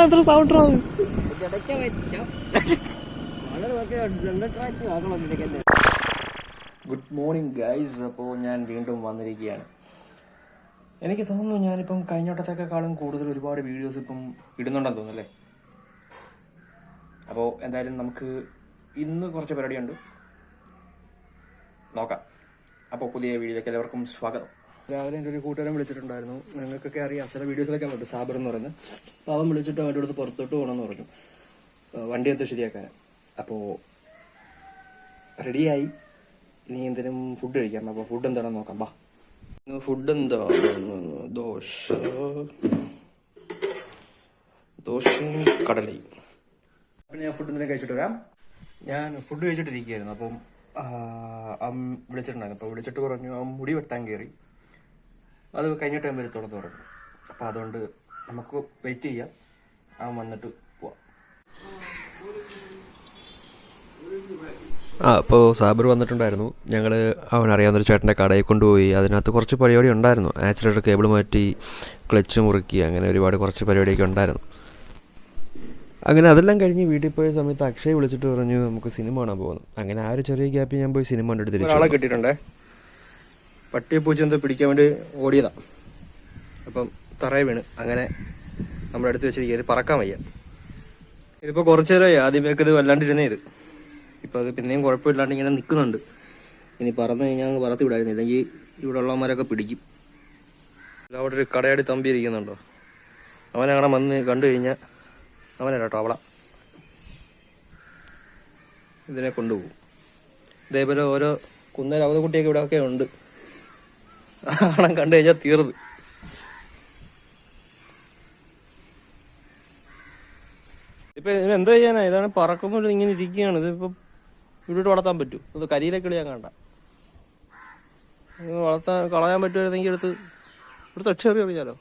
എത്ര sound good morning guys. അപ്പോൾ ഞാൻ വീണ്ടും വന്നിരിക്കുകയാണ്. എനിക്ക് തോന്നുന്നു ഞാനിപ്പം കഴിഞ്ഞോട്ടത്തേക്കാളും കൂടുതൽ ഒരുപാട് വീഡിയോസ് ഇപ്പം ഇടുന്നുണ്ടെന്ന് തോന്നുന്നല്ലേ. അപ്പോൾ എന്തായാലും നമുക്ക് ഇന്ന് കുറച്ച് പരിപാടിയുണ്ട്, നോക്കാം. അപ്പോൾ പുതിയ വീഡിയോയിലേക്ക് എല്ലാവർക്കും സ്വാഗതം. രാവിലെ എൻ്റെ ഒരു കൂട്ടുകാരൻ വിളിച്ചിട്ടുണ്ടായിരുന്നു, നിങ്ങൾക്കൊക്കെ അറിയാം, ചില വീഡിയോസിലൊക്കെ ഉണ്ട് സാബർ എന്ന് പറയുന്നത്. അപ്പോൾ അവൻ വിളിച്ചിട്ട് അവൻ്റെ അടുത്ത് പുറത്തോട്ട് പോകണമെന്ന് പറഞ്ഞു, വണ്ടി എന്തോ ശരിയാക്കാൻ. അപ്പോൾ റെഡിയായി, ഇനി എന്തെങ്കിലും ഫുഡ് കഴിക്കാം. അപ്പോൾ ഫുഡ് എന്താണെന്ന് നോക്കാം. ബാ, ഫുഡ് എന്താ? ദോശയും കടലയും. അപ്പം ഞാൻ ഫുഡ് എന്തെങ്കിലും കഴിച്ചിട്ട് വരാം. ഞാൻ ഫുഡ് കഴിച്ചിട്ടിരിക്കുകയായിരുന്നു. അപ്പം വിളിച്ചിട്ടുണ്ടായിരുന്നു. അപ്പോൾ വിളിച്ചിട്ട് പറഞ്ഞു മുടി വെട്ടാൻ കയറി, അത് കഴിഞ്ഞ ടൈം വരത്തോളെന്ന് പറഞ്ഞു. അപ്പോൾ അതുകൊണ്ട് നമുക്ക് വെയിറ്റ് ചെയ്യാം, അവൻ വന്നിട്ട് പോവാം. അപ്പോൾ സാബർ വന്നിട്ടുണ്ടായിരുന്നു. ഞങ്ങൾ അവനറിയാവുന്നൊരു ചേട്ടൻ്റെ കടയിൽ കൊണ്ടുപോയി. അതിനകത്ത് കുറച്ച് പരിപാടി ഉണ്ടായിരുന്നു. ആക്സിലേറ്റർ കേബിൾ മാറ്റി, ക്ലച്ച് മുറുക്കി, അങ്ങനെ ഒരുപാട് കുറച്ച് പരിപാടിയൊക്കെ ഉണ്ടായിരുന്നു. അങ്ങനെ അതെല്ലാം കഴിഞ്ഞ് വീട്ടിൽ പോയ സമയത്ത് അക്ഷയ് വിളിച്ചിട്ട് പറഞ്ഞു നമുക്ക് സിനിമ കാണാൻ പോകുന്നു. അങ്ങനെ ആ ഒരു ചെറിയ ഗ്യാപ്പിൽ ഞാൻ പോയി സിനിമ കണ്ടിട്ട് ഒരാളെ കിട്ടിയിട്ടുണ്ടേ. പട്ടിയെ പൂച്ചെന്ത് പിടിക്കാൻ വേണ്ടി ഓടിയതാ. അപ്പം തറയെ വീണ്, അങ്ങനെ നമ്മുടെ അടുത്ത് വെച്ചിരിക്കുക. ഇത് പറക്കാൻ വയ്യ. ഇതിപ്പോൾ കുറച്ച് നേരമായി, ആദ്യമേക്ക് ഇത് വല്ലാണ്ടിരുന്നേ. ഇത് ഇപ്പം അത് പിന്നെയും കുഴപ്പമില്ലാണ്ട് ഇങ്ങനെ നിൽക്കുന്നുണ്ട്. ഇനി പറന്ന് കഴിഞ്ഞാൽ അങ്ങ് പറത്തി വിടായിരുന്നു, ഇല്ലെങ്കിൽ ഇവിടെ ഉള്ളവന്മാരൊക്കെ പിടിക്കും. അവിടെ ഒരു കടയാടി തമ്പി ഇരിക്കുന്നുണ്ടോ, അവനങ്ങനെ വന്ന് കണ്ടു കഴിഞ്ഞാൽ അവനല്ല കേട്ടോ, അവള ഇതിനെ കൊണ്ടുപോകും. ഇതേപോലെ ഓരോ കുന്നേരം അവതക്കുട്ടിയൊക്കെ ഇവിടെയൊക്കെ ഉണ്ട്. ആണം കണ്ടു കഴിഞ്ഞാൽ തീർന്ന്. ഇപ്പൊ ഇതിന് എന്താ ചെയ്യാനാ? ഇതാണ് പറക്കുമ്പോൾ ഇങ്ങനെ ഇരിക്കുകയാണ്. ഇതിപ്പോ ഇവിടെ വളർത്താൻ പറ്റും? ഇത് കരിയിലെ കിളിയാൻ കണ്ട കളയാൻ പറ്റുമായിരുന്നെങ്കിൽ എടുത്ത് ഒച്ചേറി അറിയാലോ.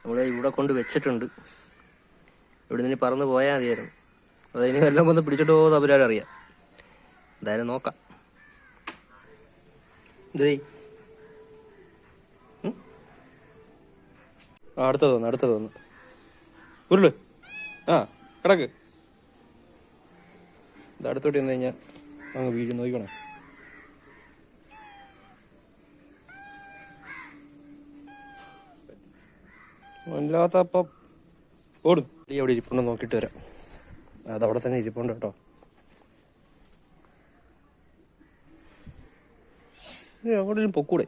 നമ്മളെ ഇവിടെ കൊണ്ട് വെച്ചിട്ടുണ്ട്. ഇവിടെ നിന്ന് പറന്ന് പോയാൽ മതിയായിരുന്നു. അതിന് എല്ലാം വന്ന് പിടിച്ചിട്ട് പോകുന്നത് അവരറിയാം. എന്തായാലും നോക്കാം. ഇതേ അടുത്തത് വന്ന് ഉരുള്. ആ കിടക്ക്. ഇത് അടുത്തോട്ട് വന്നു കഴിഞ്ഞാൽ അങ്ങ് വീഴും, നോക്കണേ. അല്ലാത്തപ്പം ഓടും. അവിടെ ഇരിപ്പുണ്ടോ നോക്കിയിട്ട് വരാം. അതവിടെ തന്നെ ഇരിപ്പുണ്ട് കേട്ടോ. അങ്ങോട്ടും പൊക്കൂടെ.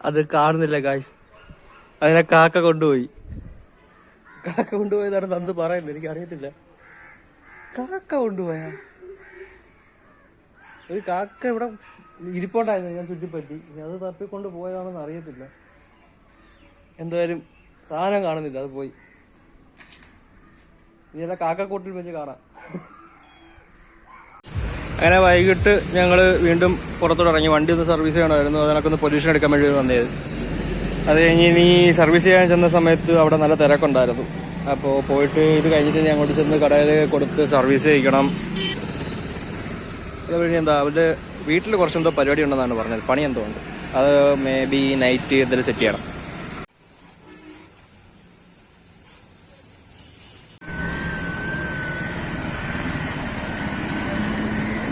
അത് കാണുന്നില്ല ഗായ്സ്, അതിനെ കാക്ക കൊണ്ടുപോയതാണ് നന്ദ് പറയുന്നത്. എനിക്ക് അറിയത്തില്ല. കാക്ക കൊണ്ടുപോയാ? ഒരു കാക്ക ഇവിടെ ഇരിപ്പുണ്ടായിരുന്നു, ഞാൻ ചുറ്റിപ്പറ്റി. അത് തപ്പിക്കൊണ്ട് പോയതാണെന്ന് അറിയത്തില്ല. എന്തായാലും സാധനം കാണുന്നില്ല, അത് പോയി. ഇനിയെല്ലാം കാക്കക്കൂട്ടിൽ വെച്ച് കാണാം. അങ്ങനെ വൈകിട്ട് ഞങ്ങൾ വീണ്ടും പുറത്തോട്ട് ഇറങ്ങി. വണ്ടി ഒന്ന് സർവീസ് ചെയ്യണമായിരുന്നു, അതിനൊക്കെ പൊല്യൂഷൻ എടുക്കാൻ വേണ്ടി വന്നത്. അത് കഴിഞ്ഞ് ഇനി സർവീസ് ചെയ്യാൻ ചെന്ന സമയത്ത് അവിടെ നല്ല തിരക്കുണ്ടായിരുന്നു. അപ്പോൾ പോയിട്ട് ഇത് കഴിഞ്ഞിട്ട് ഞാൻ അങ്ങോട്ട് ചെന്ന് കടയിൽ കൊടുത്ത് സർവീസ് ചെയ്യിക്കണം. അത് കഴിഞ്ഞ് എന്താ അവരുടെ വീട്ടിൽ കുറച്ചെന്തോ പരിപാടി ഉണ്ടെന്നാണ് പറഞ്ഞത്, പണി എന്തോ ഉണ്ട്. അത് മേ ബി നൈറ്റ് എന്തെങ്കിലും സെറ്റ് ചെയ്യണം.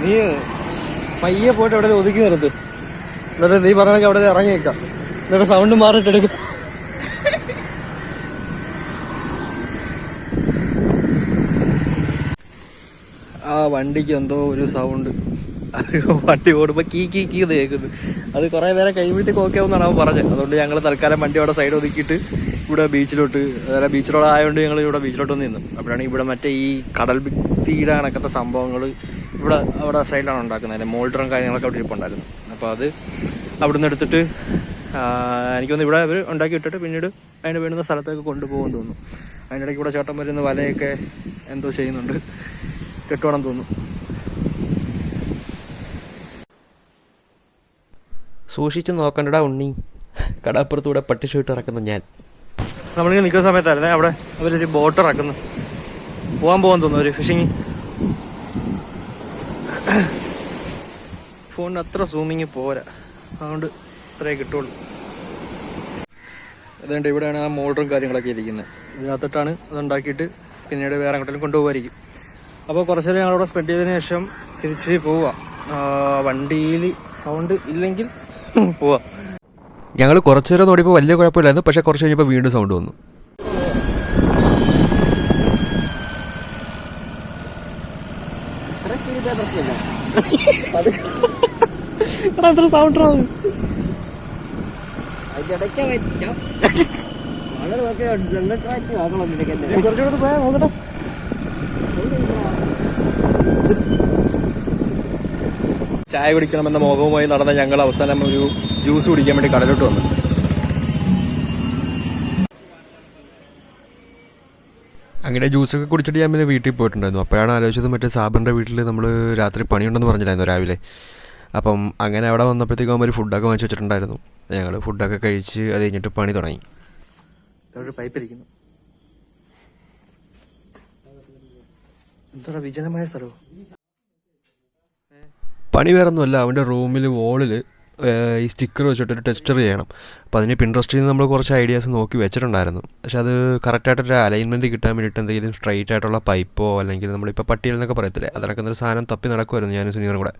നീ പയ്യെ പോയിട്ട് അവിടെ ഒതുക്കി നിർത്ത്. എന്നിട്ട് നീ പറയണമെങ്കിൽ അവിടെ ഇറങ്ങി നിൽക്കാം. എന്നിട്ട് സൗണ്ട് മാറിയിട്ട് എടുക്കും. ആ വണ്ടിക്ക് എന്തോ ഒരു സൗണ്ട്. വണ്ടി ഓടുമ്പോൾ കീ കേൾക്കുന്നു. അത് കുറേ നേരം കഴിയുമ്പോഴത്തേക്ക് ഓക്കെ ആവുമെന്നാണ് അവൻ പറഞ്ഞത്. അതുകൊണ്ട് ഞങ്ങൾ തൽക്കാലം വണ്ടി അവിടെ സൈഡ് ഒതുക്കിയിട്ട് ഇവിടെ ബീച്ചിലോട്ട്, അതായത് ബീച്ചിലോട്ട് ആയതുകൊണ്ട് ഞങ്ങൾ ഇവിടെ ബീച്ചിലോട്ട് വന്ന് നിന്നു. അപ്പോഴാണ് ഇവിടെ മറ്റേ ഈ കടൽ ഭിത്തിയുടെ കണക്കത്തെ സംഭവങ്ങൾ അവിടെ സൈഡിലാണ് ഉണ്ടാക്കുന്നത്. മോൾഡറും കാര്യങ്ങളൊക്കെ അവിടെ ഇരിപ്പുണ്ടായിരുന്നു. അപ്പോൾ അത് അവിടുന്ന് എടുത്തിട്ട് എനിക്കൊന്ന് ഇവിടെ അവർ ഉണ്ടാക്കി ഇട്ടിട്ട് പിന്നീട് അതിന് വേണ്ടുന്ന സ്ഥലത്തേക്ക് കൊണ്ടുപോകുമെന്ന് തോന്നുന്നു. അതിൻ്റെ ഇടയ്ക്ക് ഇവിടെ ചേട്ടൻ വരുന്ന വലയൊക്കെ എന്തോ ചെയ്യുന്നുണ്ട്, കെട്ടുവാണെന്ന് തോന്നുന്നു. സൂക്ഷിച്ച് നോക്കണ്ടടാ ഉണ്ണി, കടപ്പുറത്തൂടെ പട്ടിഷൂട്ട് ഇറക്കുന്നു ഞാൻ. നമ്മളിങ്ങനെ നിൽക്കുന്ന സമയത്തായിരുന്നേ അവിടെ അവരൊരു ബോട്ട് ഇറക്കുന്നു. പോകാൻ തോന്നുന്നു ഒരു ഫിഷിങ്. ഫോണിന് അത്ര സൂമിങ് പോരാ, അതുകൊണ്ട് ഇത്രയേ കിട്ടുള്ളൂ. അതുകൊണ്ട് ഇവിടെയാണ് ആ മോട്ടറും കാര്യങ്ങളൊക്കെ ഇരിക്കുന്നത്. ഇതിനകത്തിട്ടാണ് അതുണ്ടാക്കിയിട്ട് പിന്നീട് വേറെ എങ്ങോട്ടെങ്കിലും കൊണ്ടുപോകായിരിക്കും. അപ്പോൾ കുറച്ച് നേരം ഞങ്ങളവിടെ സ്പെൻഡ് ചെയ്തതിന് ശേഷം തിരിച്ച് പോവാം. വണ്ടിയിൽ സൗണ്ട് ഇല്ലെങ്കിൽ പോവാം. ഞങ്ങൾ കുറച്ച് നേരം നോടിയപ്പോൾ വലിയ കുഴപ്പമില്ലായിരുന്നു, പക്ഷേ കുറച്ച് കഴിഞ്ഞപ്പോൾ വീണ്ടും സൗണ്ട് വന്നു. അത്ര സൗണ്ട് കുറച്ചുകൂടെ പോയാ നോക്കട്ടെ. ചായ കുടിക്കണമെന്ന മോഹവുമായി നടന്ന ഞങ്ങൾ അവസാനം ഒരു ജ്യൂസ് കുടിക്കാൻ വേണ്ടി കടലോട്ട് വന്നു. അങ്ങനെ ജ്യൂസൊക്കെ കുടിച്ചിട്ട് ഞാൻ പിന്നെ വീട്ടിൽ പോയിട്ടുണ്ടായിരുന്നു. അപ്പോഴാണ് ആലോചിച്ചത് മറ്റേ സാബറിൻ്റെ വീട്ടിൽ നമ്മൾ രാത്രി പണിയുണ്ടെന്ന് പറഞ്ഞില്ലായിരുന്നു രാവിലെ. അപ്പം അങ്ങനെ അവിടെ വന്നപ്പോഴത്തേക്കും അവർ ഫുഡൊക്കെ വാങ്ങിച്ച് വെച്ചിട്ടുണ്ടായിരുന്നു. ഞങ്ങൾ ഫുഡൊക്കെ കഴിച്ച് അത് കഴിഞ്ഞിട്ട് പണി തുടങ്ങി. പൈപ്പ് ഇരിക്കുന്നു. എന്താ വിജനമായ സ്ഥലവും. പണി വേറൊന്നുമല്ല, അവൻ്റെ റൂമിൽ വോളിൽ ഈ സ്റ്റിക്കർ വെച്ചിട്ടൊരു ടെസ്റ്റർ ചെയ്യണം. അപ്പോൾ അതിന് പിൻട്രസ്റ്റിൽ നിന്ന് നമ്മൾ കുറച്ച് ഐഡിയാസ് നോക്കി വെച്ചിട്ടുണ്ടായിരുന്നു. പക്ഷെ അത് കറക്റ്റായിട്ടൊരു അലൈൻമെൻറ്റ് കിട്ടാൻ വേണ്ടിയിട്ട് എന്തെങ്കിലും സ്ട്രൈറ്റ് ആയിട്ടുള്ള പൈപ്പോ അല്ലെങ്കിൽ നമ്മളിപ്പോൾ പട്ടിയിൽ എന്നൊക്കെ പറയത്തില്ലേ, അതിനൊക്കെ ഒരു സാധനം തപ്പി നടക്കുമായിരുന്നു ഞാനും സുനീറും കൂടെ.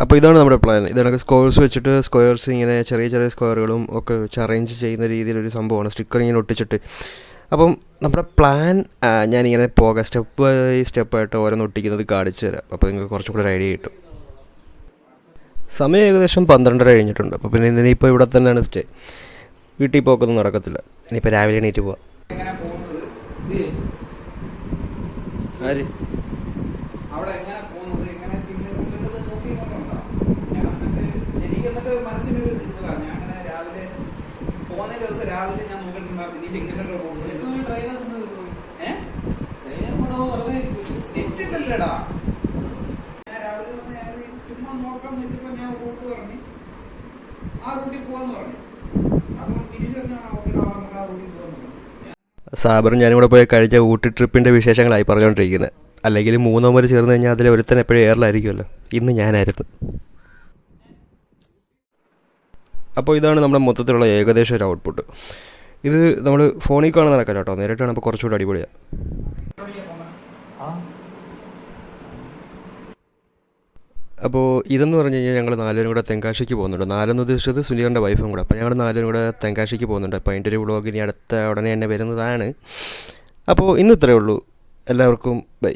അപ്പോൾ ഇതാണ് നമ്മുടെ പ്ലാൻ. ഇതാണ് സ്ക്വയർസ് വെച്ചിട്ട് സ്ക്വയർസ് ഇങ്ങനെ ചെറിയ ചെറിയ സ്ക്വയറുകളും ഒക്കെ വെച്ച് അറേഞ്ച് ചെയ്യുന്ന രീതിയിലൊരു സംഭവമാണ് സ്റ്റിക്കർ ഇങ്ങനെ ഒട്ടിച്ചിട്ട്. അപ്പം നമ്മുടെ പ്ലാൻ ഞാനിങ്ങനെ പോകാം, സ്റ്റെപ്പ് ബൈ സ്റ്റെപ്പായിട്ട് ഓരോന്ന് ഒട്ടിക്കുന്നത് കാണിച്ചു തരാം. അപ്പോൾ നിങ്ങൾക്ക് കുറച്ചും കൂടെ ഒരു ഐഡിയ കിട്ടും. സമയം ഏകദേശം 12:30 കഴിഞ്ഞിട്ടുണ്ട്. അപ്പോൾ പിന്നെ ഇനിയിപ്പോൾ ഇവിടെ തന്നെയാണ് സ്റ്റേ. വീട്ടിൽ പോക്കൊന്നും നടക്കത്തില്ല. ഇനിയിപ്പോൾ രാവിലെ എണീറ്റ് പോവാം. സാബറും ഞാനും കൂടെ പോയി കഴിഞ്ഞ ഊട്ടി ട്രിപ്പിൻ്റെ വിശേഷങ്ങളായി പറഞ്ഞുകൊണ്ടിരിക്കുന്നത്. അല്ലെങ്കിൽ മൂന്നോമര് ചേർന്ന് കഴിഞ്ഞാൽ അതിൽ ഒരുത്തൻ എപ്പോഴും എയറിലായിരിക്കുമല്ലോ. ഇന്ന് ഞാനായിരുന്നു. അപ്പോൾ ഇതാണ് നമ്മുടെ മൊത്തത്തിലുള്ള ഏകദേശം ഒരു ഔട്ട്പുട്ട്. ഇത് നമ്മൾ ഫോണിൽ കാണുന്ന നടക്കാം കേട്ടോ, നേരിട്ടാണ് അപ്പോൾ കുറച്ചുകൂടി അടിപൊളിയാണ്. അപ്പോൾ ഇതെന്ന് പറഞ്ഞു കഴിഞ്ഞാൽ ഞങ്ങൾ 4 പേരും കൂടെ തെങ്കാശിക്ക് പോകുന്നുണ്ട്. 4 എന്ന് ഉദ്ദേശിച്ചത് സുനീറിൻ്റെ വൈഫും കൂടെ. അപ്പോൾ ഞങ്ങൾ 4 പേരും കൂടെ തെങ്കാശിക്ക് പോകുന്നുണ്ട്. അപ്പോൾ അതിൻ്റെ ഒരു വ്ളോഗ് ഇനി അടുത്ത ഉടനെ തന്നെ വരുന്നതാണ്. അപ്പോൾ ഇന്ന് ഇത്രയേ ഉള്ളൂ. എല്ലാവർക്കും ബൈ.